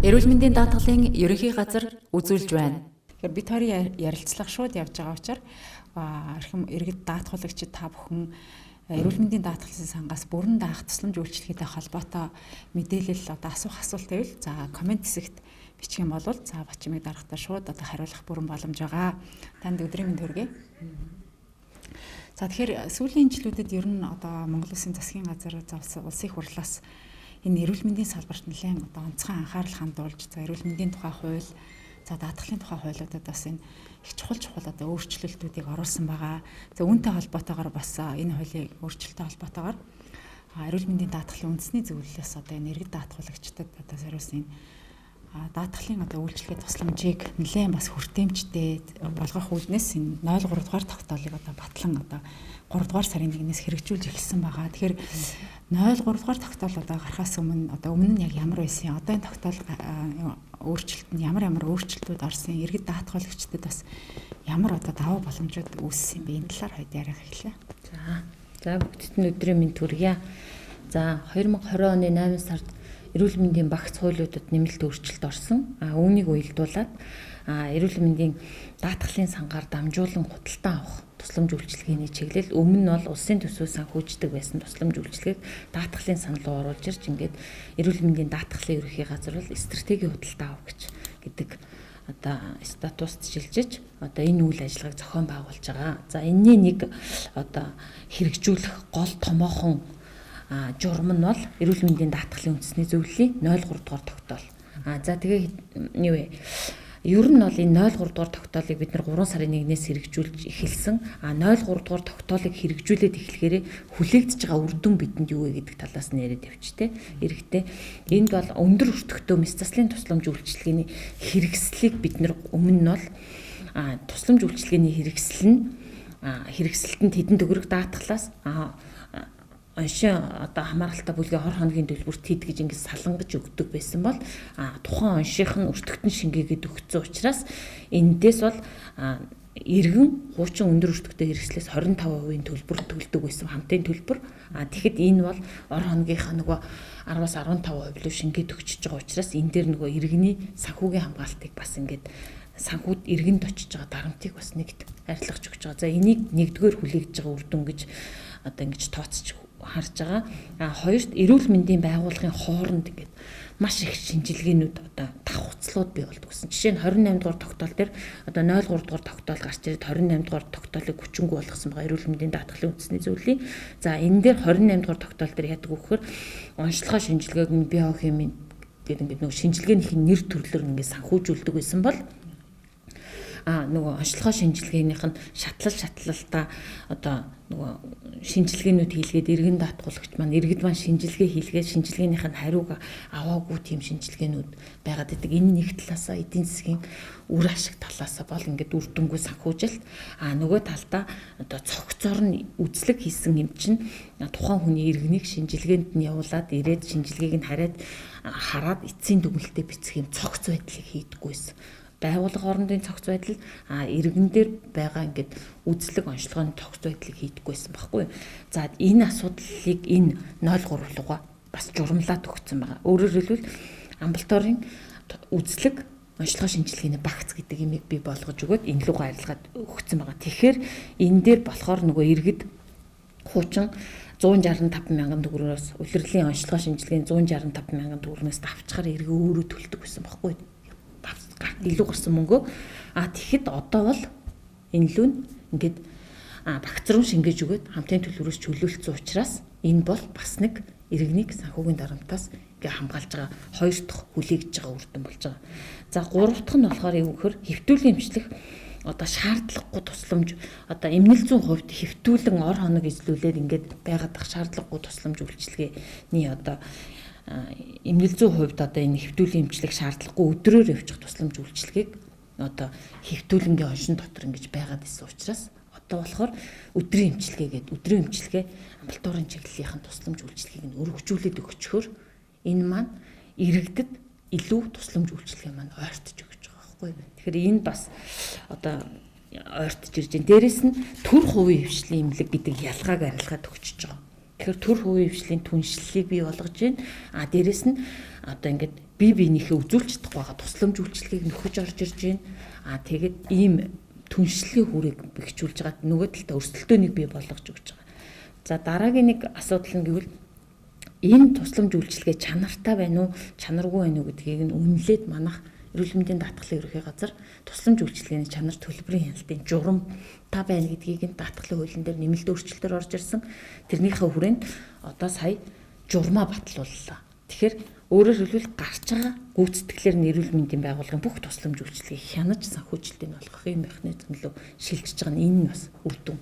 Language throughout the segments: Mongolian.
Эрүүл мэндийн даатгалын ерөнхий газар үзүүлж байна. Тэгэхээр бид хоёрын ярилцлага шууд явж байгаа учраас эрхэм иргэд даатгалагчид та бүхэн эрүүл мэндийн даатгалын сангаас бүрэн даах тусламж үйлчлэгээтэй холбоотой мэдээлэл асуух асуулт байвал за комент хэсэгт бичих юм бол за бачимыг дарахтаа шууд хариулах бүрэн боломж байгаа. Танд өдрийн мэнд хүргэе. За тэгэхээр сүүлийн жилүүдэд ер нь Монгол Улсын засгийн газар улсын их хурлаас энэ эрүүл мэндийн салбарт нэлээд онцгой анхаарал хандуулж за эрүүл мэндийн тухай хууль за даатгалын тухай хуулиудад бас энэ их чухал өөрчлөлтүүдийг оруулсан байгаа. За үүнтэй холбоотойгоор бас энэ хуулийн өөрчлөлттэй холбоотойгоор эрүүл мэндийн даатгалын үндэсний зөвлөлөөс энэ иргэд даатгалагчдад зориулсан даатгалын үйлчлэгээ тусламжийг нэлээд бас хүртээмжтэй болгох үүднээс энэ 03 дугаар тогтоолыг батлан 3 дугаар сарын 1-ээс хэрэгжүүлж эхэлсэн байгаа. Тэгэхээр 03 дугаар тогтоол гарахаас өмнө өмнө нь яг ямар байсан? Одоо энэ тогтоол өөрчлөлтөнд ямар өөрчлөлтүүд орсон? Иргэд даатгалагчдад бас ямар даваа боломжууд үүссэн бэ? Энэ талаар хоёул ярих эхлэе. За бүгдд нь өдрийн мэнд хүргье. За 2020 оны 8 сард эрүүл мэндийн багц хуулиудад нэмэлт өөрчлөлт орсон. Үүнийг уялдуулаад эрүүл мэндийн даатгалын сангаар дамжуулан худалдан авах тусламж үйлчилгээний чиглэл өмнө нь бол улсын төсвөөс санхүүждэг байсан тусламж үйлчилгээг даатгалын сан руу оруулж ирж ингээд эрүүл мэндийн даатгалын ерөнхий газар бол стратегийн худалдан авах гэдэг статуст шилжиж энэ үйл ажиллагааг зохион байгуулж байгаа. За энэний нэг хэрэгжүүлэх гол томоохон журам нь бол эрүүл мэндийн даатгалын үндэсний зөвлөлийн 03 дугаар тогтоол. За тэгээ ер нь бол энэ 03 дугаар тогтоолыг бид нар 3 сарын 1-ээс хэрэгжүүлж эхэлсэн. 03 дугаар тогтоолыг хэрэгжүүлээд эхлэхээр хүлээгдэж байгаа үр дүн бидэнд юу вэ гэдэг талаас нь яриад явчихтэй. Эрэхтэй энд бол өндөр өртөгтэй мэс заслын тусламж үйлчилгээний хэрэгслийг бид нар өмнө нь бол тусламж үйлчилгээний хэрэгсэлтэнд хэдэн төгрөг даатгалаас оншин хамааралтай бүлгийн хор хоногийн төлбөрт хийд гэж ингэж салангаж өгдөг байсан бол тухайн оншийнх нь өртөгтөн шингээгээд өгсөн учраас эндээс бол иргэн хуучин өндөр өртөгтэй хэрэгслээс 25% төлбөр төлдөг байсан хамтын төлбөр. Тэгэхэд энэ бол ор хоногийнхаа нөгөө 10-аас 15% руу шингээд өгчөж байгаа учраас энэ дээр нөгөө иргэний санхүүгийн хамгаалтыг бас ингэж санхүүд иргэнд очиж байгаа дарамтыг бас нэгт арилгаж өгч байгаа. За энийг нэгдүгээр хүлээгдэж байгаа үр дүн гэж ингэж тооцож харж байгаа. Хоёрт эрүүл мэндийн байгууллагын хооронд ингээд маш их шинжилгээнүүд давхцлууд бий болдог гэсэн. Жишээ нь 28 дугаар тогтоол дээр 03 дугаар тогтоол гарч ирээд 28 дугаар тогтоолыг хүчингүй болгосон байгаа эрүүл мэндийн даатгалын үндэсний зөвлөлийн. За энэ дээр 28 дугаар тогтоол дээр яадаг вэ гэхээр онцлогоо шинжилгээг нь биохими гэдэг ингээд нөгөө шинжилгээнийх нь нэр төрлөөр ингээд санхүүжүүлдэг байсан бол нөгөө онцлогоо шинжилгээнийх нь шатлалтаа нөгөө шинжилгээнүүд хийлгээд иргэн даатгуулагч маань иргэд маань шинжилгээ хийлгээд шинжилгээнийх нь хариуг аваагүй тийм шинжилгээнүүд байгаад байдаг. Энэ нэг талаасаа эдийн засгийн үр ашиг талаасаа бол ингээд үр дүнгүй санхүүжилт нөгөө талдаа цогцоор нь үзлэг хийсэн юм чинь тухайн хүний иргэнийг шинжилгээнд нь явуулаад ирээд шинжилгээг нь хараад эцсийн дүгнэлтэд бичсэн юм цогц байдлыг хийдэггүйсэн. Байгууллага хоорондын цогц байдал иргэн дээр байгаа ингээд үзлэг онцлогооны цогц байдлыг хийдэггүйсэн баггүй. За энэ асуудлыг энэ 03 руугаа бас журамлаад өгсөн байгаа. Өөрөөр хэлбэл амбулаторийн үзлэг онцлогоо шинжилгээний багц гэдэг имийг бий болгож өгөөд энэ руугаа арилгаад өгсөн байгаа. Тэгэхээр энэ дээр болохоор нөгөө иргэд хуучин 165 мянган төгрөгөөс улирлын онцлогоо шинжилгээний 165 мянган төгрөгөөс авчгаар иргэ өөрөө төлдөг байсан баггүй. Илүү гарсан мөнгөө тэгэхэд одоо бол энэ лүүн ингээд багц руу шингээж өгөөд хамтын төлбөрөөс чөлөөлсөн учраас энэ бол бас нэг иргэнийг санхүүгийн дарамтаас ингээ хамгаалж байгаа хоёр дахь хүлээгдэж байгаа үр дүн болж байгаа. За гурав дахь нь болохоор юу гэхээр хэвтүүлийн эмчлэх шаардлагагүй тусламж эмнэлзэн хувьд хэвтүүлэн ор хоног эзлүүлээд ингээд байгаад байх шаардлагагүй тусламж үйлчилгээний эмнэлзэн хувьд энэ хэвтүүлийн эмчлэх шаардлагагүй өдрөөр явчих тусламж үйлчилгээг хэвтүүлэнгийн оншин дотор ингэж байгаад исэн учраас одоо болохоор өдрийн эмчилгээ амбулаторийн чиглэлийнхэн тусламж үйлчилгээг нь өргөжүүлээд өгчхөөр энэ маань иргэдэд илүү тусламж үйлчилгээ маань ойртож өгч байгаа байхгүй. Тэгэхээр энэ бас ойртож ирж байна. Дээрээс нь төр хувийн хвшлийн эмнэлэг гэдэг ялгааг арилгаад өгчөж байгаа. Тэгэхээр төр хувийн хвшлийн түншлэлийг бий болгож байна. Дээрээс нь ингээд бие биенийхээ үзүүлж чадахгүй байгаа тусламж үйлчилгээг нөхөж орж ирж байна. Тэгээд ийм түншлэлийн хүрээг бэхжүүлж байгаа нөгөө талдаа өрсөлдөөнийг бий болгож өгч байгаа. За дараагийн нэг асуудал нь гэвэл энэ тусламж үйлчилгээ чанартай байна уу, чанаргүй байна уу гэдгийг нь үнэлээд манах эрүүл мэндийн даатгалын ерөнхий газар тусламж үйлчилгээний чанар төлбөрийн хяналтын журам та байна гэдгийг нь даатгалын хуулийн дээр нэмэлт өөрчлөлтөөр орж ирсэн. Тэрнийхээ хүрээнд одоо сая журмаа батлууллаа. Тэгэхээр өөрөөр хэлбэл гарч байгаа гүйцэтгэлээр нь эрүүл мэндийн байгууллагын бүх тусламж үйлчилгээг хянаж санхүүжилтийг болгох юм механизм лөө шилжиж байгаа нь энэ нь бас үр дүн.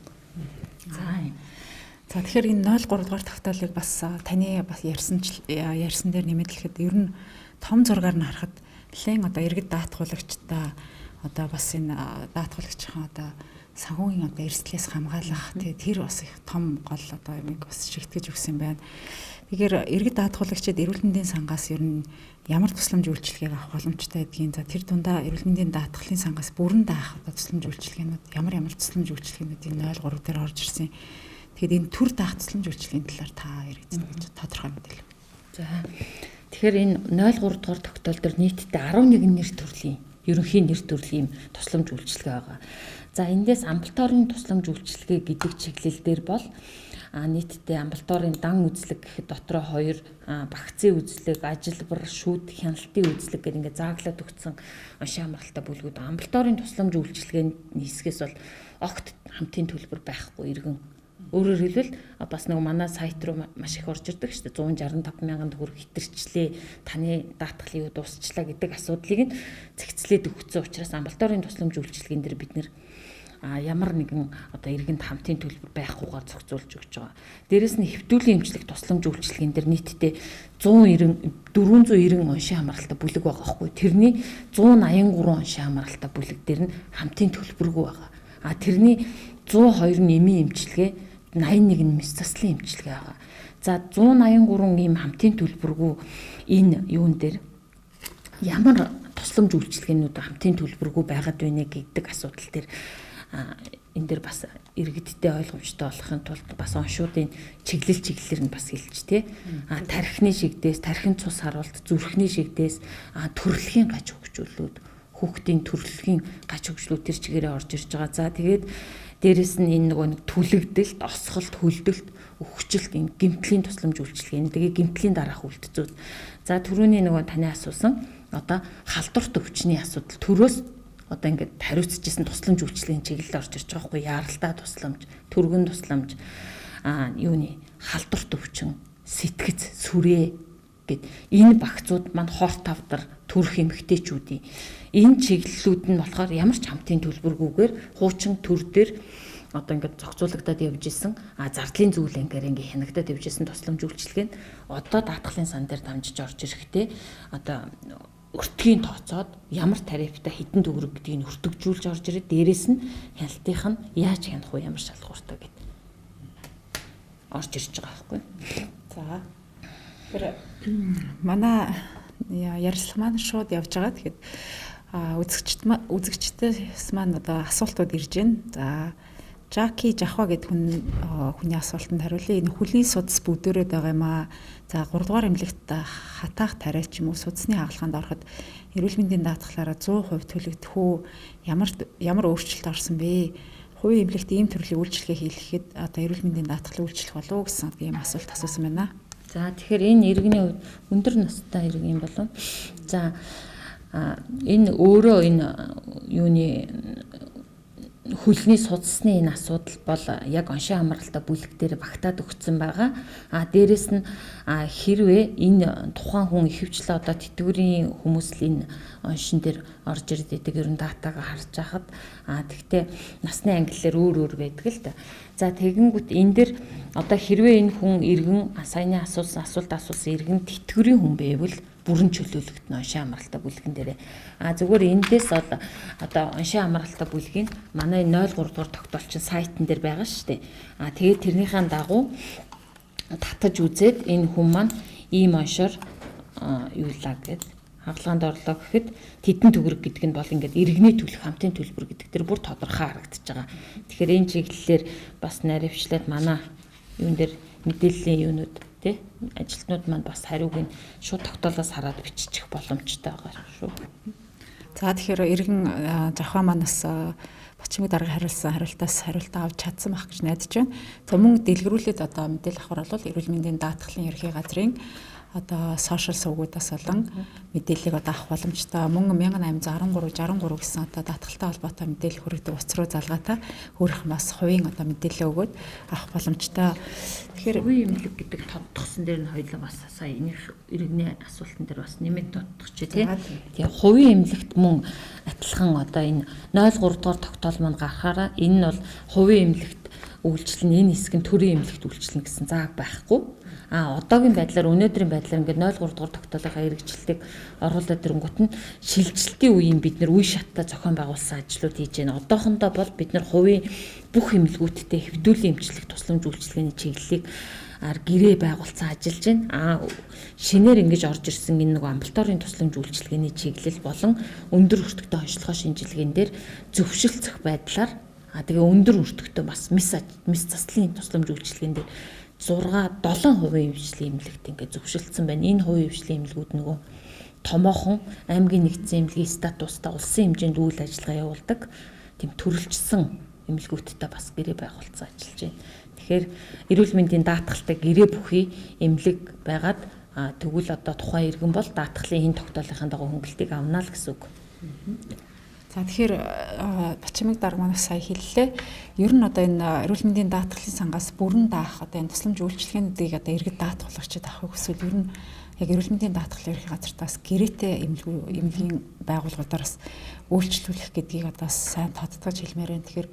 За тэгэхээр энэ 0.3 дугаар тавтаалыг бас таны бас ярьсан дээр нэмээд хэлэхэд ер нь том зургаар нь харахад нэлээд одоо иргэд даатгуулагчдаа одоо бас энэ даатгуулагчийн одоо санхүүгийн одоо эрсдлээс хамгаалах тэр бас их том гол одоо юмыг бас шигтгэж өгсөн байна. Тэгэхээр иргэд даатгуулагчид эрүүл мэндийн сангаас ер нь ямар тусламж үйлчилгээг авах боломжтой байдгийг за тэр дундаа эрүүл мэндийн даатгалын сангаас бүрэн даах одоо тусламж үйлчилгээнүүд ямар тусламж үйлчилгээнүүд энэ 0.3 дээр орж ирсэн. Тэгэхээр энэ төр даах тусламж үйлчилгээний талаар та яригдсан гэж тодорхой мэдээлэл. За тэгэхээр энэ 0.3 дугаар тогтоол дээр нийтдээ 11 нэр төрлийн ерөнхий нэр төрлийн тусламж үйлчилгээ байгаа. За эндээс амбулаторийн тусламж үйлчилгээ гэдэг чиглэл дээр бол нийтдээ амбулаторийн дан үзлэг гэхэд дотроо 2 багцын үзлэг, ажилбар, шүд, хяналтын үзлэг гэдэг ингээд зааглаад өгсөн уншийн амралтай бүлгүүд амбулаторийн тусламж үйлчилгээний хэсгээс бол огт хамтын төлбөр байхгүй иргэн. Өөрөөр хэлбэл бас нэг манай сайт руу маш их орж ирдэг шүү дээ. 165 мянган төгрөг хэтэрчлээ, таны даатгалын юу дуусчлаа гэдэг асуудлыг нь зэгцлээд өгсөн учраас амбулаторийн тусламж үйлчилгээнд дэр бид нэр ямар нэгэн одоо иргэнд хамтын төлбөр байхгүйгээр зохицуулж өгч байгаа. Дээрээс нь хэвтүүлийн эмчлэг тусламж үйлчилгээнд дэр нийтдээ 490 уншийн хамралтай бүлэг байгаа хгүй. Тэрний 183 уншийн хамралтай бүлэг дээр нь хамтын төлбөргүй байгаа. Тэрний 102 нэмийн эмчилгээ, 81 нь мэс заслын эмчилгээ байгаа. За 183 ийм хамтын төлбөргүй энэ юун дээр ямар тусламж үйлчилгээнүүд хамтын төлбөргүй байгаад байна гэдэг асуудал дээр энэ дэр бас иргэдтэй ойлгомжтой болохын тулд бас оншуудын чиглэлээр нь бас хэлж тэ. Тархины шигдээс, тархин цус харуулт, зүрхний шигдээс, төрөлхийн гаж хөгжүүлүүд, хүүхдийн төрөлхийн гаж хөгжлүүд тэр чигээрээ орж ирж байгаа. За тэгээд дээрэс нь энэ нэг түлэгдэлт, осголт, хөлдөлт, өвчлөлт энэ гэмтлийн тусламж үйлчилгээ. Тэгээ гэмтлийн дараах үйлдэлцүүд. За түрүүний нөгөө таны асуусан одоо халдварт өвчний асуудал төрөөс одоо ингээд хариуцчихсан тусламж үйлчилгээний чиглэлд орж ирж байгаа хгүй. Яралтай тусламж, түргэн тусламж, юуны халдварт өвчин, сэтгэц, сүрээ гэд энэ багцууд маань хор тавдар төрөх эмэгтэйчүүдийн энэ чиглэлүүд нь болохоор ямар ч хамтын төлбөргүйгээр хуучин төр дээр одоо ингээд зохицуулагдаад явж исэн зардлын зүйл ангиар ингээд хянагдаад явж исэн тусламж үйлчилгээ нь одоо даатгалын сан дээр дамжиж орж ирэхдээ одоо өртгийн тооцоод ямар тарифтай хэдэн төгрөг гэдгийг өртөгжүүлж орж ирээд дээрэс нь хяналтынх нь яаж хянах вэ, ямар шалгууртай гэд орж ирж байгаа байхгүй. За тэр манай ярилцлага маань шууд явж байгаа. Тэгэхээр үзэгчдээс маань одоо асуултууд ирж байна. За Жаки Жахва гэдэг хүний асуултанд хариулъя. Энэ хүлийн судас бүдүүрээд байгаа юм аа. За 3 дугаар эмнэлэгт хатаах тариач юм уу судасны хаалханд ороход эрүүл мэндийн даатгалаараа 100% төлөгдөх үү? Ямар өөрчлөлт орсон бэ? Хувийн эмнэлэгт ийм төрлийн үйлчилгээ хийлгэхэд одоо эрүүл мэндийн даатгалын үйлчлэх болов уу гэсэн ийм асуулт асуусан байна. За тэгэхээр энэ иргэний хувьд өндөр настай иргэн юм болов. За энэ өөрөө энэ юуны хөлний судасны энэ асуудал бол яг оншийн амралтай бүлэг дээр багтаад өгсөн байгаа. Дээрэс нь хэрвээ энэ тухайн хүн ихэвчлэн одоо тэтгэврийн хүмүүс л энэ оншин дээр орж ирдэг ер нь датагаа харж байхад тэгтээ насны ангиллаар өөр байдаг л да. За тэгэнгүүт энэ дээр одоо хэрвээ энэ хүн иргэн саяны асуулт асуусан иргэн тэтгэврийн хүн байвал бүрэн чөлөөлөгдөн оншийн амралтай бүлгэн дээрээ. Зүгээр эндээс одоо оншийн амралтай бүлгийн манай 0.3 дугаар тогтоолчин сайтн дээр байгаа шүү дээ. Тэгээд тэрнийхэн дагуу татаж үзээд энэ хүн маань ийм оншоор юулаа гэд хагалгаанд орлоо гэхэд тэдэн төгрөг гэдэг нь бол ингээд иргэний төлөх хамтын төлбөр гэдэг тэр бүр тодорхой харагдаж байгаа. Тэгэхээр энэ чиглэлээр бас наривчлаад манай юун дээр мэдээллийн юунууд тий. Ажилтнууд маань бас хариуг нь шууд тогтоолоос хараад биччих боломжтой байгаа шүү. За тэгэхээр иргэн зохио манаас Бачимгийн дарга хариулсан хариултаас хариултаа авч чадсан байх гэж найдаж байна. За мөн дэлгэрүүлээд одоо мэдээлэл авахар бол эрүүл мэндийн даатгалын ерхий газрын одоо сошиал сувгуудаас болон мэдээллийг одоо авах боломжтой. Мөн 1813 гэсэн одоо даатгалтай холбоотой мэдээлэл хүргэдэг утас руу залгаатай өөрийнх нь бас хувийн одоо мэдээлэл өгөөд авах боломжтой. Тэгэхээр хувийн эмнэлэг гэдэг тодтогсон дээр нь хоёулаа бас сая иргэний асуултан дээр бас нэмээд тодтогч тий. Тэгээ хувийн эмнэлэгт мөн адилхан одоо энэ 03 дугаар тогтоол маань гарахаараа энэ нь бол хувийн эмнэлэгт үйлчлэн энэ хэсэг нь төрийн эмнэлэгт үйлчлэн гэсэн зааг байхгүй. Одоогийн байдлаар өнөөдрийн байдлаар ингээд 03 дугаар тогтоолынхаа хэрэгжилтийг оруулаад ирэнгүүт нь шилжилтийн үеийн бид нар үе шаттай зохион байгуулсан ажлууд хийж байна. Одоохондоо бол бид нар хувийн бүх эмнэлгүүдтэй хэвдүүлэн эмчлэх тусламж үйлчилгээний чиглэлийг гэрээ байгуулсан ажиллаж байна. Шинээр ингэж орж ирсэн энэ нэг амбулаторийн тусламж үйлчилгээний чиглэл болон өндөр өртөгтэй онцлогоо шинжилгээнд дээр зөвшөлдсөх байдлаар тэгээ өндөр өртөгтэй бас мис заслын тусламж үйлчилгээнд дээр 6-7% хвшлийн эмнэлэгт ингээд зөвшөлдсөн байна. Энэ хувийн хвшлийн эмнэлгүүд нөгөө томоохон аймгийн нэгдсэн эмнэлгийн статустай улсын хэмжээнд үйл ажиллагаа явуулдаг тийм төрөлжсөн эмнэлгүүдтэй бас гэрээ байгуулсан ажиллаж байна. Тэгэхээр эрүүл мэндийн даатгалтай гэрээ бүхий эмнэлэг байгаад тэгвэл одоо тухайн иргэн бол даатгалын энэ тогтоолынхаа дагуу хөнгөлтийг авна л гэсэн үг. За тэгэхээр Бачимгийн дарга манаас сая хэллээ. Ер нь одоо энэ эрүүл мэндийн даатгалын сангаас бүрэн даах одоо энэ тусламж үйлчилгээнүүдийг одоо иргэд даатгуулагчид авахыг хүсвэл ер нь яг эрүүл мэндийн даатгалын ерхий газартаас гэрээтэй эмнэлгийн байгууллагуудаас үйлчлүүлэх гэдгийг одоо сайн тодтогч хэлмээр байна. Тэгэхээр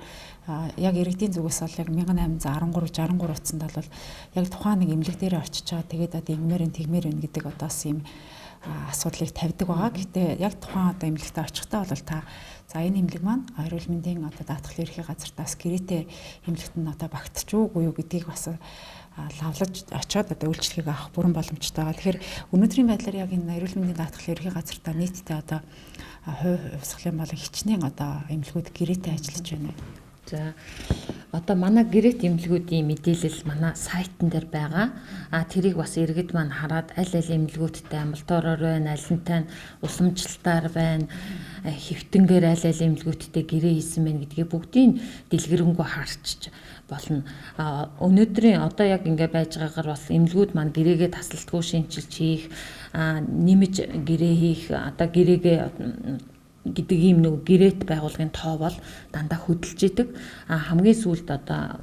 яг иргэдийн зүгээс бол яг 1813 утсанд бол яг тухайн нэг эмнэлэг дээр очиж байгаа тэгээд одоо ингэмээр тэгмээр гэдэг одоос юм асуудлыг тавьдаг байгаа. Гэхдээ яг тухайн одоо эмнэлэгтээ очихдаа бол та за энэ эмнэлэг маань эрүүл мэндийн одоо даатгалын ерхий газартаас гэрээтэй эмнэлэгт нь одоо багтч уугүй юу гэдгийг бас лавлаж очиод одоо үйлчлэгийг авах бүрэн боломжтой байгаа. Тэгэхээр өнөөдрийн байдлаар яг энэ эрүүл мэндийн даатгалын ерхий газартаа нийтдээ одоо хувьсгалын болон хичнээн одоо эмнэлгүүд гэрээтэй ажиллаж байна. За одоо манай гэрээт эмнэлгүүдийн мэдээлэл манай сайтн дээр байгаа. Тэрийг бас иргэд маань хараад аль эмнэлгүүдтэй амбулатороор байна, алинтай уламжлалтаар байна, хэвтэнгээр аль эмнэлгүүдтэй гэрээ хийсэн байна гэдгийг бүгдийг дэлгэрэнгүй харчиж болно. Өнөөдрийн одоо яг ингэ байж байгаагаар бол эмнэлгүүд маань гэрээгээ тасалтгүй шинжилж хийх, нэмж гэрээ хийх, одоо гэрээгээ гэдэг ийм нэг гэрээт байгуулгын тоо бол дандаа хөдөлж идэг. Хамгийн сүүлд одоо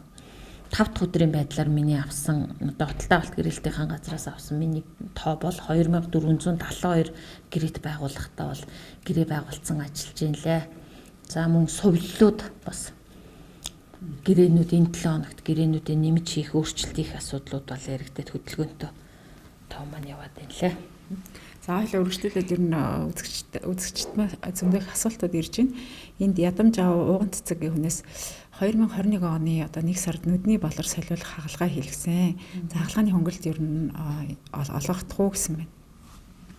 5 дахь өдрийн байдлаар миний авсан одоо Хоталтай авалт гэрээлтийн газраас авсан миний тоо бол 2472 гэрээт байгууллагатай бол гэрээ байгуулсан ажиллаж байна лээ. За мөн сувллууд бас гэрээнүүд энэ 7 хоногт гэрээнүүдээ нэмж хийх, өөрчлөлт хийх асуудлууд бол яригдээд хөдөлгөөнтэй тоо маань яваад байна лээ. За хоёул өргөжлүүлээд ер нь үзэгчд зөндөх асуултууд ирж байна. Энд ядамж ууган цэцгийн хүнээс 2021 оны одоо 1 сард нүдний болор солиулах хагалгаа хийлгсэн. За хагалгааны хөнгөлөлт ер нь олгохдох уу гэсэн байна.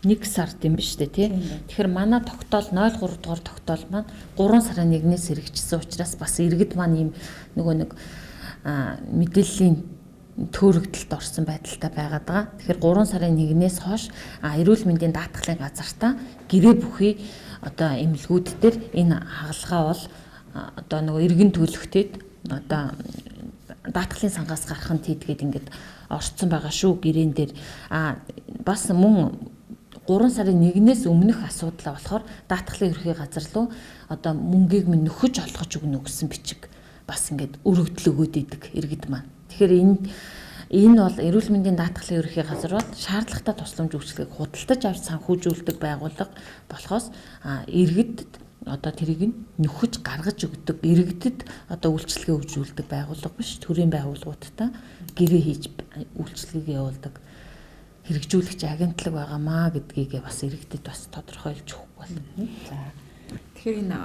1 сард юм биш үү тий. Тэгэхээр манай тогтоол 03 дугаар тогтоол маань 3 сарын 1-ээс хэрэгжсэн учраас бас иргэд маань ийм нөгөө нэг мэдээллийн төөрөгдөлд орсон байдалтай байгаад байгаа. Тэгэхээр 3 сарын 1-ээс хойш эрүүл мэндийн даатгалын газартаа гэрээ бүхий одоо эмнэлгүүд дээр энэ хагалгаа бол одоо нөгөө иргэн төлөхтэд одоо даатгалын сангаас гарахын тийдгээд ингээд орцсон байгаа шүү гэрээн дээр бас мөн 3 сарын 1-ээс өмнөх асуудал болохоор даатгалын ерхий газар руу одоо мөнгийг минь нөхөж олгож өгнө гэсэн бичиг бас ингээд өргөдөл өгөөд идэг иргэд маань. Тэгэхээр энэ бол эрүүл мэндийн даатгалын ерхий газар бол шаардлагатай тусламж үйлчилгээг худалдаж авч санхүүжүүлдэг байгууллага болохоос иргэдэд одоо тэрийг нөхөж гаргаж өгдөг, иргэдэд одоо үйлчилгээ өгүүлдэг байгууллага биш, төрийн байгууллагуудтай гэрээ хийж үйлчилгээг явуулдаг хэрэгжүүлэгч агентлаг байгаамаа гэдгийг бас иргэдэд бас тодорхойлж өгөх болно. За. Тэгэхээр энэ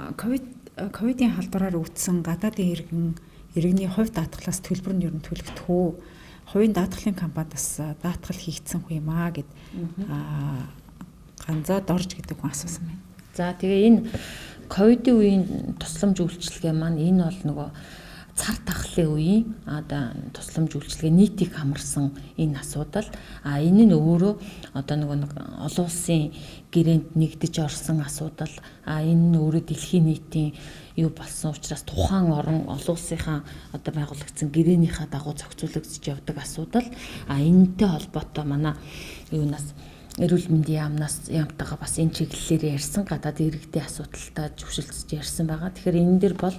ковидын халдвараар үүдсэн гадаадын иргэний хувь даатгалаас төлбөр нь ер нь төлөгдөх үү? Хувийн даатгалын компаниас даатгал хийгдсэн хүү юм аа гэд ганзаа дорж гэдэг хүн асуусан байна. За тэгээ энэ ковидын үеийн тусламж үйлчилгээ маань энэ бол нөгөө цар тахлын үеийн одоо тусламж үйлчилгээ нийтийг хамарсан энэ асуудал энэ нь өөрөө одоо нэг олон улсын гэрээнд нэгдэж орсон асуудал энэ нь өөрөө дэлхийн нийтийн юу болсон учраас тухайн олон улсынхаа одоо байгуулагдсан гэрээнийхээ дагуу зохицуулагдж явдаг асуудал энэтэй холбоотой манай юунаас эрүүл мэндийн яамнаас яамтайгаа бас энэ чиглэлээр ярьсан гадаад иргэдийн асуудалтай зөвшөлдөж ярьсан байгаа. Тэгэхээр энэ дэр бол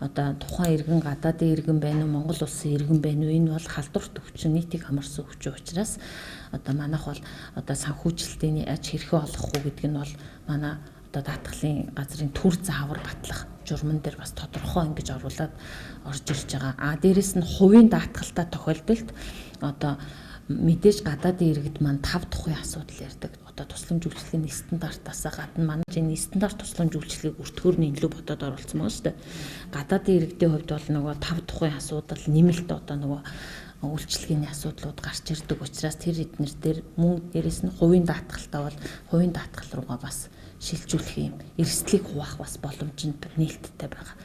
одоо тухайн иргэн гадаадын иргэн байна уу Монгол улсын иргэн байна уу энэ бол халдварт өвчин нийтийг хамарсан өвчин учраас одоо манайх бол одоо санхүүжилтийн аж хэрхэн олох уу гэдэг нь бол манай одоо даатгалын газрын төр заавар батлах журман дээр бас тодорхой ингэж оруулаад орж ирж байгаа. Дээрэс нь хувийн даатгалтай тохиолдолд одоо мэдээж гадаадын иргэд маань 5 тухайн асуудал ярьдаг. Одоо тусламж үйлчилгээний стандартаас гадна манай энэ стандарт тусламж үйлчилгээг өртгөөр нь илүү бодоод оруулсан байгаа шүү дээ. Гадаадын иргэдийн хувьд бол нөгөө 5 тухайн асуудал нэмэлт одоо нөгөө үйлчилгээний асуудлууд гарч ирдэг учраас тэр эднэр дээр мөн дээрэс нь хувийн даатгалтай бол хувийн даатгал руугаа бас шилжүүлэх юм эрсдлийг хуваах бас боломжтой нээлттэй байгаа.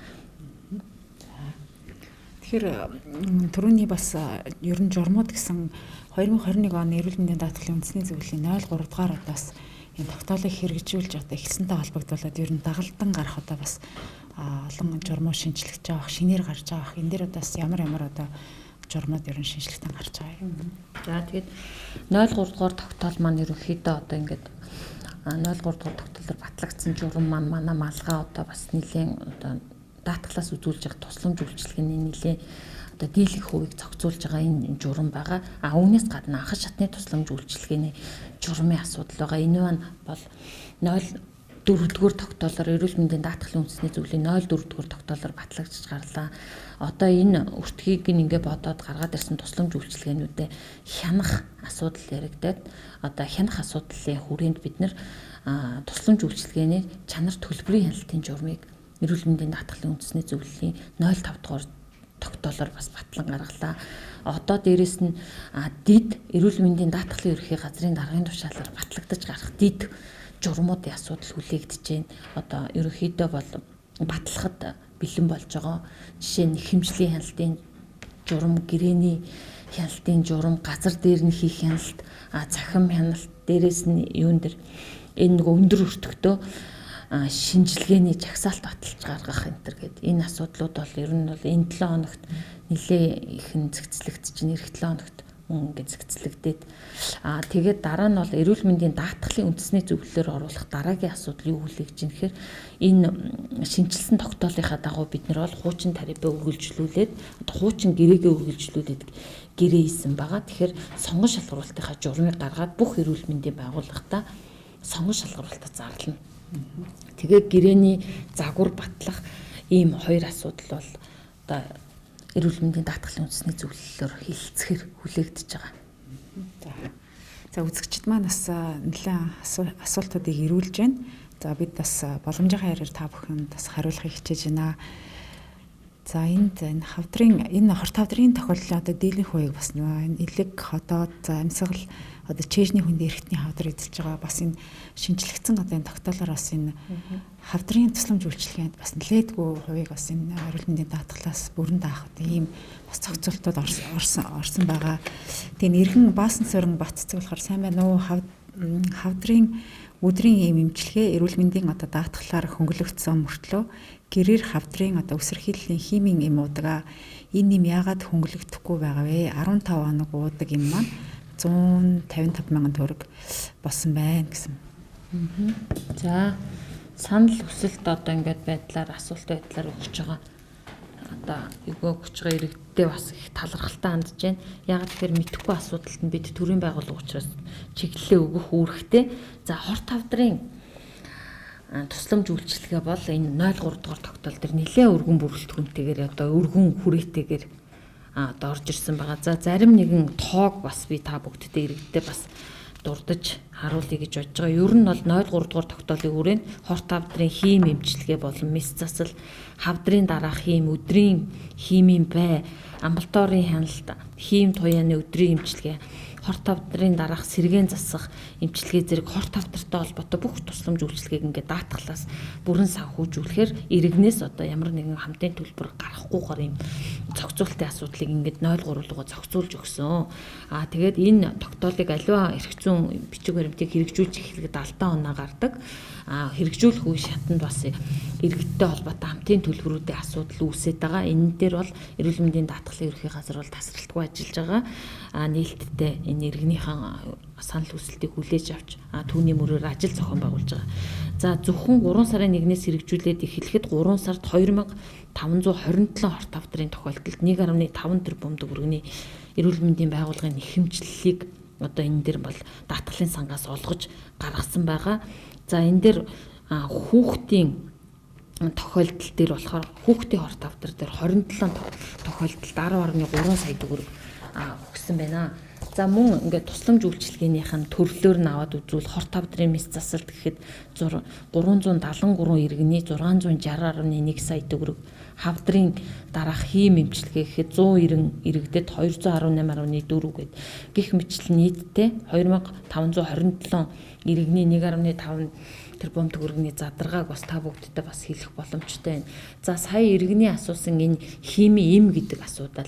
Тэгэхээр түрүүний бас ер нь журмууд гэсэн 2021 оны эрүүл мэндийн даатгалын үндэсний зөвлөлийн 03 дугаар удаас энэ тогтоолыг хэрэгжүүлж одоо эхэлсэнтэй холбогдуулаад ер нь дагалдан гарах одоо бас олон журмууд шинжлэгдэж байгаа, шинээр гарч байгаа. Энэ дээр бас ямар одоо журмууд ер нь шинжлэхтэн гарч байгаа юм. За тэгээд 03 дугаар тогтоол маань ерөнхийдөө одоо ингээд 03 дугаар тогтоолоор батлагдсан журам маань манай малгай одоо бас нэлийн одоо даатгалаас үзүүлж байгаа тусламж үйлчилгээний нэлийн одоо дийлэх хувийг зохицуулж байгаа энэ журам байгаа. Үүнээс гадна анхан шатны тусламж үйлчилгээний журмын асуудал байгаа. Энэ маань бол 04-р тогтоолоор эрүүл мэндийн даатгалын үндэсний зөвлөлийн 04-р тогтоолоор батлагдж гарлаа. Одоо энэ өртгийг ингээ бодоод гаргаад ирсэн тусламж үйлчилгээнүүдэд хянах асуудал яригдаад одоо хянах асуудлын хүрээнд бид нэр тусламж үйлчилгээний чанар төлбөрийн хяналтын журмыг эрүүл мэндийн даатгалын үндэсний зөвлөлийн 05 дугаар тогтоолоор бас батлан гаргалаа. Одоо дээрэс нь дид эрүүл мэндийн даатгалын ерхий газрын даргын тушаалаар батлагдаж гарах дид журмуудын асуудал хүлээгдэж байна. Одоо ерөнхийдөө бол батлахад бэлэн болж байгаа. Жишээ нь хэмжлийн хяналтын журам, гэрээний хяналтын журам, газар дээр нь хийх хяналт, цахим хяналт, дээрэс нь юун дээр энэ нэг өндөр өртөгтөө шинжилгээний жагсаалт баталж гаргах энэ төр гэдэг энэ асуудлууд бол ер нь бол энэ 7 хоногт нэлээ ихэн зэгцлэгдэж байна. Эх 7 хоногт ингээд зэгцлэгдээд тэгээд дараа нь бол эрүүл мэндийн даатгалын үндэсний зөвлөлөөр оруулах дараагийн асуудал юу хүлээгж байна гэхээр энэ шинжилсэн тогтоолынхаа дагуу бид нар бол хуучин тарифаа үргэлжлүүлээд хуучин гэрээгээ үргэлжлүүлээд гэрээ хийсэн байгаа. Тэгэхээр сонгон шалгаруулалтынхаа журмыг гаргаад бүх эрүүл мэндийн байгууллагатаа сонгон шалгаруулалтад зарлана. Тэгээ гэрээний загвар батлах ийм хоёр асуудал бол одоо эрүүл мэндийн даатгалын үндэсний зөвлөлөөр хилцэхэр хүлээгдэж байгаа. За үзэгчид маань бас нэлээд асуултуудыг ирүүлж байна. За бид бас боломжийн хайраар та бүхэнд бас хариулахыг хичээж байна. За энэ хорт хавдрын тохиолдлын одоо дийлэнх хувийг бас энэ элэг, хотоод, амьсгал одоо чэйжний хүнд эрхтний хавдар эзэлж байгаа. Бас энэ шинжлэгдсэн одоо энэ тогтоолоор бас энэ хавдрын тусламж үйлчилгээнд бас нэлээдгүй хувийг бас энэ эрүүл мэндийн даатгалаас бүрэн даах одоо ийм бас зохицуултууд орсон байгаа. Тэгээ эргэн баасан сөрөн батцэг болохоор сайн байна уу? Хавдрын өдрийн ийм эмчилгээ эрүүл мэндийн одоо даатгалаар хөнгөлөгдсөн мөртлөө гэрээр хавдрын одоо үсэрхийллийн химийн эм уудаг. Энэ юм яагаад хөнгөлөгдөхгүй байгаа вэ? 15 хоног уудаг юм маань 155 мянган төгрөг болсон байна гэсэн. За санал хүсэлт одоо ингээд байдлаар асуулт байдлаар өгч байгаа. Одоо өгч байгаа иргэдтэй бас их талархалтай хандж байна. Яг тэгэхээр мэдэхгүй асуудалд нь бид төрийн байгууллага учраас чиглэлээ өгөх үүрэгтэй. За хорт хавдрын тусламж үйлчилгээ бол энэ 03 дугаар тогтоол дээр нэлээд өргөн бүрэлдэхүүнтэйгээр одоо өргөн хүрээтэйгээр одоо орж ирсэн байгаа. За зарим нэгэн тоог бас би та бүгдтэй иргэдтэй бас дурдж харуулъя гэж бодож байгаа. Ер нь бол 03 дугаар тогтоолын хүрээнд хорт хавдрын хийм эмчилгээ болон мэс засал, хавдрын дараах хийм, өдрийн хиймийн бай, амбулаторийн хяналт, хийм туяаны өдрийн эмчилгээ, хор тавдрын дараах сэргээн засах эмчилгээ зэрэг хор тавдартай холбоотой бүх тусламж үйлчилгээг ингээд даатгалаас бүрэн санхүүжүүлэхээр иргэнээс одоо ямар нэгэн хамтын төлбөр гарахгүйгээр юм зохицуултын асуудлыг ингээд 0.3 руугаа зохицуулж өгсөн. Тэгээд энэ тогтоолыг аливаа эрх зүйн бичиг баримтыг хэрэгжүүлж эхлэхэд 70 оноо гардаг. Хэрэгжүүлэх үе шатанд бас иргэдтэй холбоотой хамтын төлбөрүүдийн асуудал үүсээд байгаа. Энэ дээр бол эрүүл мэндийн даатгалын ерөнхий газар бол тасралтгүй ажиллаж байгаа. Нээлттэй энэ иргэнийхэн санал хүсэлтийг хүлээж авч түүний мөрөөр ажил зохион байгуулж байгаа. За зөвхөн 3 сарын 1-ээс хэрэгжүүлээд эхлэхэд 3 сард 2527 хор тавдрын тохиолдолд 1.5 тэрбум төгрөгийн эрүүл мэндийн байгууллагын нэхэмжлэлийг одоо энэ дээр бол даатгалын сангаас олгож гаргасан байгаа. За энэ дээр хүүхдийн тохиолдол дээр болохоор хүүхдийн хор тавдар дээр 27 тохиолдолд 10.3 сая төгрөг өгсөн байна. За мөн ингээд тусламж үйлчилгээнийх нь төрлөөр нь аваад үзвэл хор тавдрын мэс засалт гэхэд 373 иргэний 660.1 сая төгрөг, хавдрын дараах хийм эмчилгээ гэхэд 190 иргэдэд 218.4 гээд гих мэтлэн нийтдээ 2527 иргэний 1.5 тэрбум төгрөгийн задаргааг бас та бүгдтэй бас хэлэх боломжтой байна. За сая иргэний асуусан энэ хиймийн эм гэдэг асуудал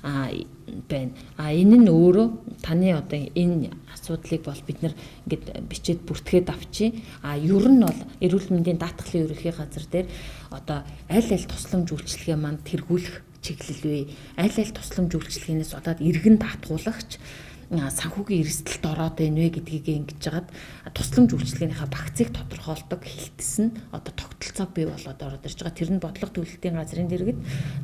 байна. Энэ нь өөрөө таны одоо энэ асуудлыг бол бид нар ингээд бичээд бүртгээд авчи. Ер нь бол эрүүл мэндийн даатгалын ерөнхий газар дээр одоо аль аль тусламж үйлчилгээ манд тэргүүлэх чиглэл вэ? Аль аль тусламж үйлчилгээнээс болоод иргэн даатгуулагч санхүүгийн эрсдэлд ороод байна вэ гэдгийг ингэж жагаад тусламж үйлчилгээнийхээ багцыг тодорхойлдог хэлтс нь одоо тогтолцоо бий болоод ороод ирж байгаа. Тэр нь бодлого төлөлтийн газрын дэргэд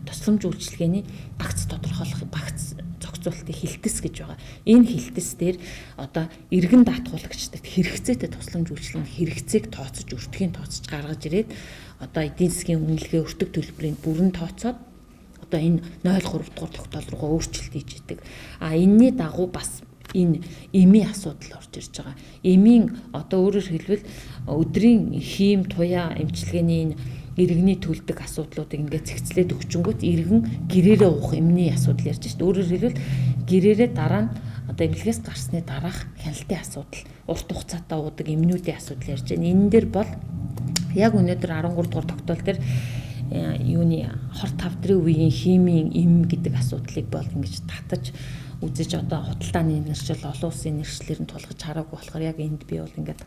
тусламж үйлчилгээний багц тодорхойлох багц зохицуулалтын хэлтс гэж байгаа. Энэ хэлтс дээр одоо иргэн даатгуулагчдад хэрэгцээтэй тусламж үйлчилгээний хэрэгцээг тооцож, өртгийг тооцож гаргаж ирээд одоо эдийн засгийн үнэлгээ өртөг төлбөрийн бүрэн тооцоод одоо энэ 0.3 дугаар тогтоол руугаа өөрчлөлт хийж идэг. Энэний дагуу бас энэ эмийн асуудал орж ирж байгаа. Эмийн одоо өөрөөр хэлбэл өдрийн хийм туяа эмчилгээний энэ иргэний төлдөг асуудлуудыг ингээд цэгцлээд өгчөнгөт иргэн гэрээрээ уух эмний асуудал ярьж байна. Өөрөөр хэлбэл гэрээрээ дараа нь одоо эмнэлгээс гарсны дараах хяналтын асуудал, урт хугацаатай уудаг эмнүүдийн асуудал ярьж байна. Энэ дээр бол яг өнөөдөр 13 дугаар тогтоол дээр юуны хор тавдрын үеийн химийн эм гэдэг асуудлыг бол ингэж татаж үзэж одоо худалдааны нэршил олон улсын нэршлэр нь тулгаж хараагүй болохоор яг энд би бол ингээд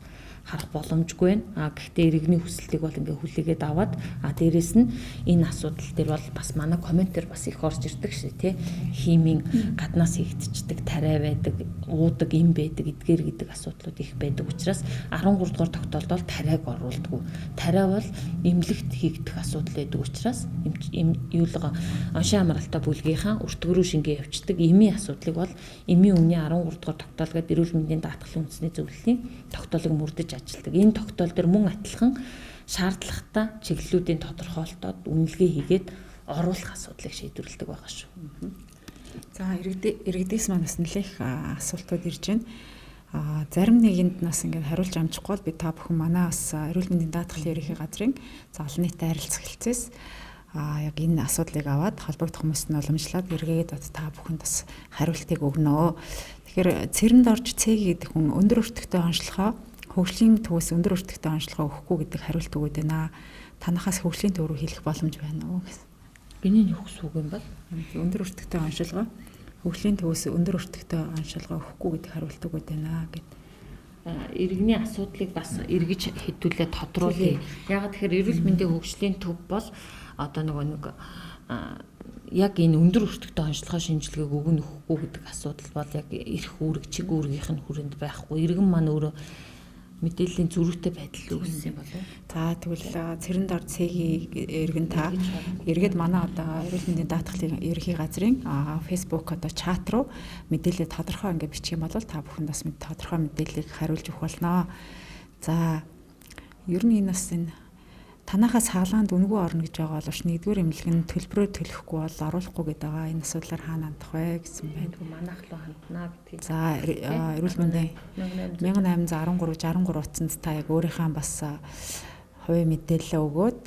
харах боломжгүй байна. Гэхдээ иргэний хүсэлтийг бол ингээд хүлээгээд аваад дээрэс нь энэ асуудал дээр бол бас манай комментэр бас их орж ирдэг шээ тий. Химийн гаднаас хийгдчихдэг тариа байдаг, уудаг эм байдаг, эдгээр гэдэг асуудлууд их байдаг учраас 13 дугаар тогтоолд бол тариаг оруулдаггүй. Тариа бол эмнэлэгт хийгдэх асуудал байдаг учраас юулга оншин амралтай бүлгийнхаа өртгөрөө шингээ явьчдаг эмийн асуудлыг бол эмийн үнийн 13 дугаар тогтоол гэдэг эрүүл мэндийн даатгалын үндэсний зөвлөлийн тогтоолыг мөрдөж ажилладаг. Энэ тогтоол дээр мөн адилхан шаардлагатай чиглэлүүдийн тодорхойлолтод үнэлгээ хийгээд оруулах асуудлыг шийдвэрлэдэг байгаа шүү. За иргэдээс манаас нэлээх асуултууд ирж байна. Зарим нэгэнд нас ингээд хариулж амжихгүй бол би та бүхэн манай бас эрүүл мэндийн даатгалын ерөнхий газрын олон нийтэд харилцах хэлцээс яг энэ асуудлыг аваад холбогдох хүмүүст нь уламжлаад эргээд та бүхэнд бас хариултыг өгнө. Тэгэхээр цэрэнд орж цэг гэдэг хүн өндөр өртөгтэй онцлогоо хөгжлийн төвөөс өндөр өртөгтэй онцлогоо өгөхгүй гэдэг хариулт өгöd байна. Танахаас хөгжлийн төв рүү хэлэх боломж байна уу гэсэн. Гинийн хөгс үг юм бол өндөр өртөгтэй онцлогоо хөгжлийн төвөөс өндөр өртөгтэй онцлогоо өгөхгүй гэдэг хариулт өгöd байна гэд. Иргэний асуудлыг бас эргэж хэдүүлээ тодруулъя. Яг тэгэхээр эрүүл мэндийн хөгжлийн төв бол одоо нэг яг энэ өндөр өртөгтэй онцлогоо шинжилгээг өгнө өгөхгүй гэдэг асуудал бол яг эрх үүрэг чиг үүргийнх нь хүрээнд байхгүй. Иргэн маань өөрөө мэдээллийн зөрүүтэй байдал үүссэн юм болов. За тэгвэл цэрэнд орж цэгийн иргэн та эргээд манай одоо эрүүл мэндийн даатгалын ерөнхий газрын Facebook одоо чат руу мэдээлэл тодорхой ингэ бичих юм бол та бүхэнд бас тодорхой мэдээллийг хариулж өгөх болно. За ер нь энэ бас энэ танахаас хаалганд үнгүй орно гэж байгаа боловч нэгдүгээр эмнэлэг нь төлбөрөө төлөхгүй бол оруулахгүй гэдэг байгаа. Энэ асуудлаар хаана хандах вэ гэсэн байна. Манайх руу ханднаа гэдгийг. За эрүүл мэндийн 1813 63 утсанд та яг өөрийнхөө бас хувийн мэдээлэл өгөөд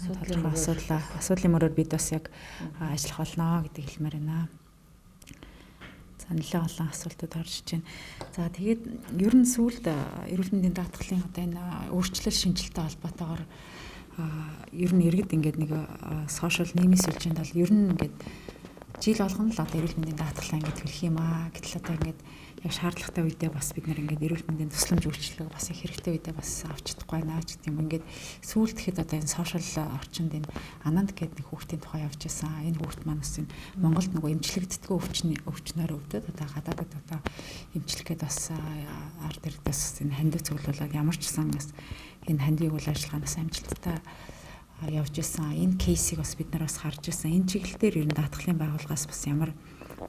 асуудлын мөрөөр бид бас яг ажиллах болно гэдгийг хэлмээр байна. За нэлээд олон асуултууд орж иж байна. За тэгээд ер нь сүүлд эрүүл мэндийн даатгалын одоо энэ өөрчлөлт шинжилттэй холбоотойгоор ер нь иргэд ингээд нэг сошиал нийгмийн сүлжээнд бол ер нь ингээд жил болгоно л одоо эрүүл мэндийн даатгалаа ингээд хэлэх юм аа. Гэтэл одоо ингээд яг шаардлагатай үедээ бас бид нэр ингээд эрүүл мэндийн тусламж үйлчилгээ бас их хэрэгтэй үедээ бас авч чадахгүй наа ч гэдэг юм. Ингээд сүүлд гэхэд одоо энэ сошиал орчинд энэ Ананд гэдэг нэг хүүхдийн тухай явж байсан. Энэ хүүхд маань бас энэ Монголд нөгөө эмчлэгддэггүй өвчнөр өвдөд одоо гадаадд одоо эмчлэх гээд бас ард иргэдээс энэ хандив цуглуулад ямар ч сан бас энэ хандив үйл ажиллагаанаас амжилттай явж исэн. Энэ кейсийг бас бид нар бас харж исэн. Энэ чиглэлээр ер нь даатгалын байгууллагаас бас ямар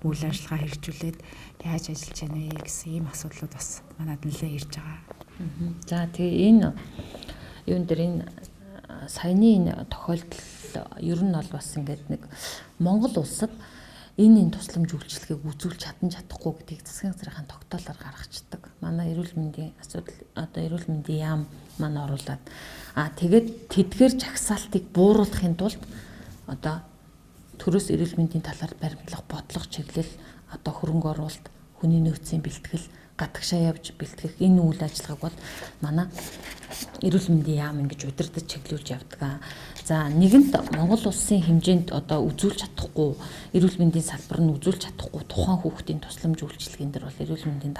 үйл ажиллагаа хэрэгжүүлээд яаж ажиллаж байна вэ гэсэн ийм асуудлууд бас манад нэлээд ирж байгаа. За тэгээ энэ юун дээр энэ саяны энэ тохиолдол ер нь бол бас ингээд нэг Монгол улсад энэ тусламж үйлчилгээг үзүүлж чадахгүй гэдгийг засгийн газрын тогтоолоор гаргацдаг. Манай эрүүл мэндийн асуудал одоо эрүүл мэндийн яам маань оруулаад тэгээд тэдгээр жагсаалтыг бууруулахын тулд одоо төрөөс эрүүл мэндийн талаар баримтлах, бодлого чиглэл, одоо хөрөнгө оруулалт, хүний нөөцийн бэлтгэл, гадагшаа явж бэлтгэх энэ үйл ажиллагааг бол манай эрүүл мэндийн яам ингэж удирдах чиглүүлж явдаг. За нэгэнт Монгол улсын хэмжээнд одоо үзүүлж чадахгүй, эрүүл мэндийн салбар нь үзүүлж чадахгүй тухайн хүүхдийн тусламж үйлчилгээнд дэр бол эрүүл мэндийн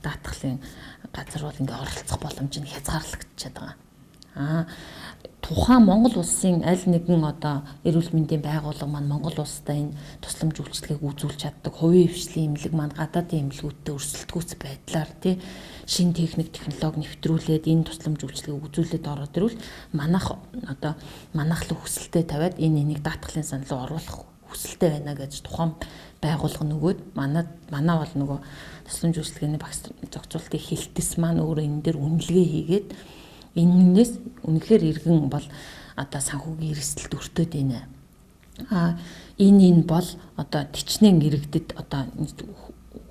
даатгалын газар бол ингээ оролцох боломж нь хязгаарлагдчихад байгаа. Тухайн Монгол улсын аль нэгэн одоо эрүүл мэндийн байгууллага маань Монгол улстай энэ тусламж үйлчилгээг үзүүлж чаддаг. Хувийн хвшлийн эмнэлэг маань гадаадын эмнэлгүүдтэй өрсөлдөхүйц байдлаар тий шинэ технологи нэвтрүүлээд энэ тусламж үйлчилгээг үзүүлээд ороод ирвэл манайх л хүсэлтэд тавиад энэ энийг даатгалын сан руу оруулах хүсэлтэй байна гэж тухайн байгууллага нөгөөд манай бол нөгөө тусламж үйлчилгээний багц зохицуултыг хилтэс маань өөрөө энэ дээр үнэлгээ хийгээд энэс үнэхээр иргэн бол одоо санхүүгийн эрсдэлд өртөөд байна. Энэ бол одоо тичнээн иргэдэд одоо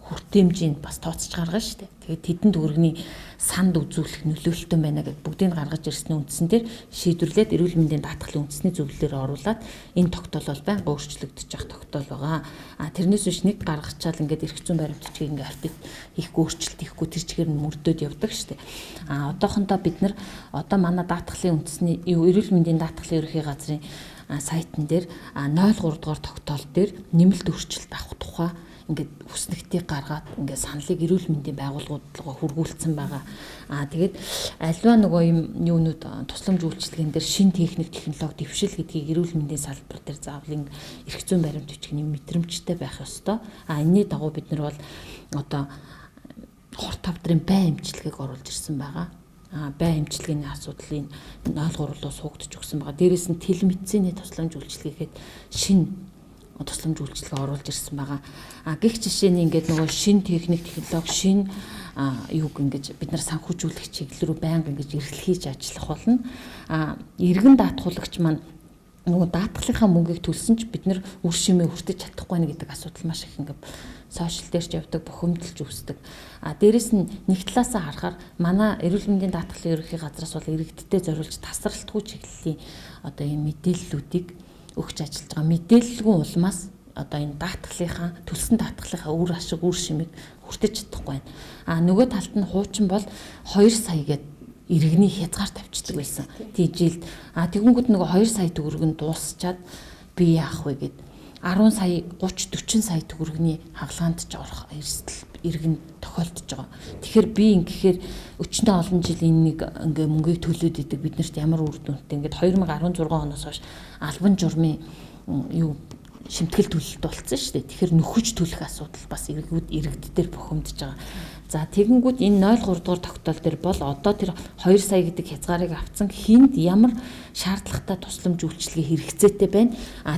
хүртээмжийг бас тооцож гаргана шүү дээ. Тэгээд тэдэнд өргөний санд үзүүлэх нөлөөлөлтөн байна гэдэг бүгдийг гаргаж ирсний үндсэн дээр шийдвэрлээд эрүүл мэндийн даатгалын үндэсний зөвлөлөөр оруулаад энэ тогтоол бол байнга өөрчлөгдөж явах тогтоол байгаа. Тэрнээс биш нэг гаргачаал ингээд эрх зүйн баримтчгийг ингээд артик хийхгүй өөрчлөлт хийхгүй тэр чигээр нь мөрдөд явдаг шүү дээ. Одоохондоо бид нар одоо манай даатгалын үндэсний эрүүл мэндийн даатгалын ерөнхий газрын сайтн дээр 03 дугаар тогтоол дээр нэмэлт өөрчлөлт авах тухай ингээд хүснэгтийг гаргаад ингээд саналыг эрүүл мэндийн байгууллагууд хүргүүлсэн байгаа. Тэгээд альва нөгөө юм юунууд тусламж үйлчилгээнд дээр шин технологи дэвшил гэдгийг эрүүл мэндийн салбар дээр заавал эрх зүйн баримт бичгийн мэдрэмжтэй байх ёстой. Энэний дагуу бид нар бол одоо хорт тавдрын бай эмчилгээг оруулж ирсэн байгаа. Бай эмчилгээний асуудлыг 03 руу суугдж өгсөн байгаа. Дээрээс нь телемедицины тусламж үйлчилгээхэд шин тусламж үйлчилгээ оруулж ирсэн байгаа. Гэх жишээний ингээд нөгөө шин технологи шин юуг ингэж бид нар санхүүжүүлэх чиглэл рүү байнга ингэж эргэлхийж ажиллах болно. Иргэн даатгуулагч маань нөгөө даатгалынхаа мөнгийг төлсөн ч бид нар үр шимээ хүртэж чадахгүй байна гэдэг асуудал маш их ингээд сошиал дээр ч явдаг, бухимдалж үүсдэг. Дээрэс нь нэг талаасаа харахаар манай эрүүл мэндийн даатгалын ерөнхий газраас бол иргэдтэй зориулж тасралтгүй чиглэлийн одоо ийм мэдээллүүдийг өгч ажиллаж байгаа. Мэдээлэлгүй улмаас одоо энэ даатгалынхаа төлсөн даатгалынхаа үр ашиг үр шимийг хүртэж чадахгүй байна. Нөгөө талд нь хуучин бол 2 сая гээд иргэний хязгаар тавьчихдаг байсан. Тийжилд тэгэнгүүт нөгөө 2 сая төгрөг нь дуусчаад би яах вэ гэд 10 сая 30 40 сая төгрөгийн хагалгаанд ч орох эрсдэл иргэн тохиолдож байгаа. Тэгэхээр би ингэхээр өчнөө олон жил энэ ингээ мөнгийг төлөөд идэг биднэрт ямар үр дүнтэй ингээд 2016 оноос хойш албан журмын шимтгэл төлөлт болсон шүү дээ. Тэгэхээр нөхөж төлөх асуудал бас иргэдээр бухимдаж байгаа. За тэгэнгүүт энэ 03 дугаар тогтоол дээр бол одоо тэр 2 сая гэдэг хязгаарыг авцсан хүнд ямар шаардлагатай тусламж үйлчилгээ хэрэгцээтэй байна.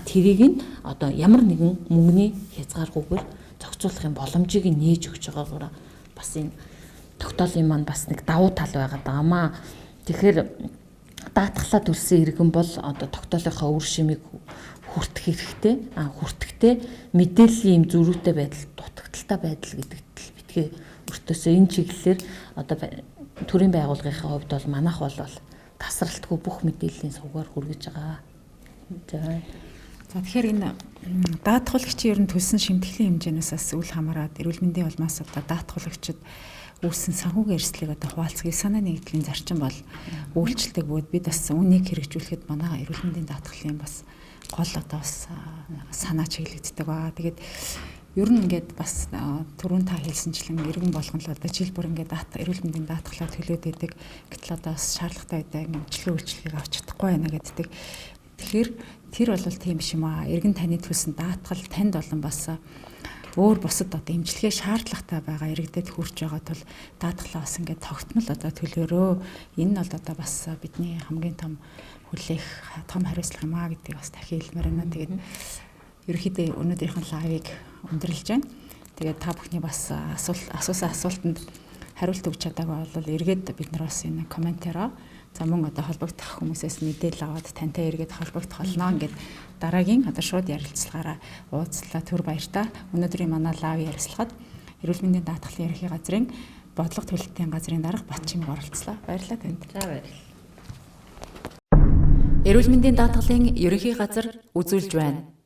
Тэрийг нь одоо ямар нэгэн мөнгөний хязгааргүйгээр зохицуулахын боломжийг нээж өгч байгаагаар бас энэ тогтоолын маань бас нэг давуу тал байгаад байгаамаа. Тэгэхээр даатгалаа төлсөн иргэн бол одоо тогтоолынхаа үр шимийг хүртэх хэрэгтэй. Хүртэхдээ мэдээллийн юм зөрүүтэй байдал, дутагдaltaй байдал гэдэгт л битгий өртөөсөө энэ чиглэлээр одоо төрийн байгууллагынхаа хувьд бол манайх бол тасралтгүй бүх мэдээллийн сувгаар хүргэж байгаа. За тэгэхээр энэ даатгуулагчийн ер нь төлсөн шимтгэлийн хэмжээнээс бас үл хамааран эрүүл мэндийн улмаас одоо даатгуулагчид үүссэн санхүүгийн эрсдлийг одоо хуваалцахыг санаа нэгдлийн зарчим бол үйлчлдэг бөгөөд бид бас үнийг хэрэгжүүлэхэд манай эрүүл мэндийн даатгалын бас гол одоо бас санаа чиглэгддэг ба. Тэгээд ер нь ингээд бас түрүүн та хэлсэнчлэн иргэн болгон л одоо жил бүр ингээд эрүүл мэндийн даатгалаа төлөөд байдаг. Гэтэл одоо бас шаардлагатай үедээ эмчилгээ үйлчлэгийг авч чадахгүй байна гэдэг. Тэгэхээр тэр бол тийм биш юм аа. Иргэн таны төлсөн даатгал танд болон бас өөр бусад одоо эмчилгээ шаардлагатай байгаа иргэдэд хүрч байгаа тул даатгалаа бас ингээд тогтмол одоо төлөөрөө. Энэ нь бол одоо бас бидний хамгийн том хүлээх том хариуцлага юм аа гэдгийг бас дахин хэлмээр байна. Тэгээд ерөнхийдөө өнөөдрийнхэн лайвыг өндөрлөж байна. Тэгээд та бүхний бас асуусан асуултанд хариулт өгч чадаагүй бол эргээд бид нар бас энэ комментараа за мөн одоо холбогдох хүмүүсээс мэдээлэл аваад тантай эргээд холбогдох болно. Ингээд дараагийн одоо шууд ярилцлагаараа уулзлаа. Түр баяртай. Өнөөдрийн манай лайв ярилцлагад эрүүл мэндийн даатгалын ерөнхий газрын бодлого төлөлтийн газрын дарга Батчимэг оролцлоо. Баярлалаа танд. За баярлалаа. Эрүүл мэндийн даатгалын ерөнхий газар үзүүлж байна.